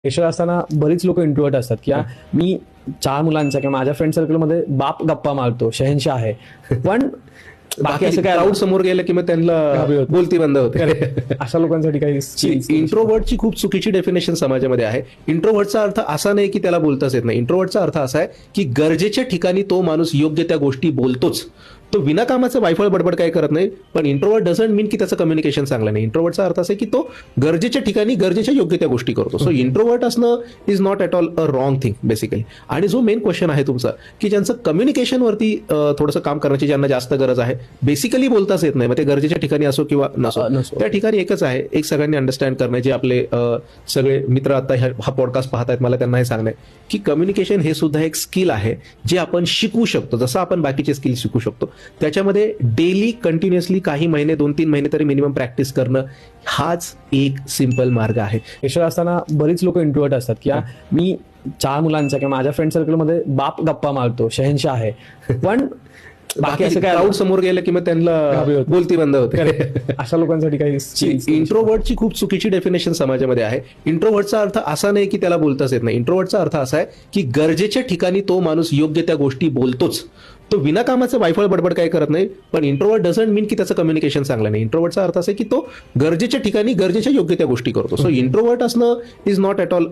पेशा असताना बरीच लोक इंट्रोवर्ट असतात की मी 4 मुलांचा किंवा माझ्या फ्रेंड सर्कलमध्ये बाप गप्पा मारतो, शहनशाह आहे. पण बाकी असं काय क्राऊड समोर गेलं की मग त्यांना बोलती बंद होते. अशा लोकांसाठी काही इंट्रोवर्टची खूप चुकीची डेफिनेशन समाजामध्ये आहे. इंट्रोवर्टचा अर्थ असा नाही की त्याला बोलताच येत नाही. इंट्रोवर्टचा अर्थ असा आहे की गरजेच्या ठिकाणी तो माणूस योग्य त्या गोष्टी बोलतोच. तो विनाकामाचं वायफळ बडबड काय करत नाही. पण इंट्रोवर्ट डझंट मीन की त्याचं कम्युनिकेशन चांगलं नाही. इंट्रोवर्टचा अर्थ असा आहे की तो गरजेच्या ठिकाणी गरजेच्या योग्य त्या गोष्टी करतो. सो इंट्रोवर्ट असणं is not at all a wrong thing basically. आणि जो मेन क्वेश्चन आहे तुमचा की ज्यांचं कम्युनिकेशनवरती थोडंसं काम करण्याची ज्यांना जास्त गरज आहे, बेसिकली बोलताच येत नाही, मग ते गरजेच्या ठिकाणी असो किंवा नसो, त्या ठिकाणी एकच आहे, एक सगळ्यांनी अंडरस्टँड करणं. जे आपले सगळे मित्र आता हा पॉडकास्ट पाहतायत, मला त्यांना हे सांगणं आहे की कम्युनिकेशन हे सुद्धा एक स्किल आहे जे आपण शिकू शकतो. जसं आपण बाकीचे स्किल शिकू शकतो, त्याच्यामध्ये डेली कंटिन्युअसली काही महिने 2-3 महिने तरी मिनिमम प्रॅक्टिस करणं हाच एक सिंपल मार्ग आहे. पेशा असताना बरीच लोक इंट्रोवर्ट असतात की मी 4 मुलांचा किंवा माझ्या फ्रेंड सर्कलमध्ये बाप गप्पा मारतो, शहनशाह आहे. पण बाकी असं काय क्राऊड समोर गेलं की मग त्यांना बोलती बंद होते. अशा लोकांसाठी काही इंट्रोवर्टची खूप चुकीची डेफिनेशन समाजामध्ये आहे. इंट्रोवर्टचा अर्थ असा नाही की त्याला बोलताच येत नाही. इंट्रोवर्टचा अर्थ असा आहे की गरजेच्या ठिकाणी तो माणूस योग्य त्या गोष्टी बोलतोच. तो विनाकामाचं वायफळ बडबड काय करत नाही. पण इंट्रोवर्ट डझंट मीन की त्याचं कम्युनिकेशन चांगलं नाही. इंट्रोवर्टचा अर्थ असा आहे की तो गरजेच्या ठिकाणी गरजेच्या योग्य त्या गोष्टी करतो. सो इंट्रोवर्ट असणं इज नॉट ॲट ऑल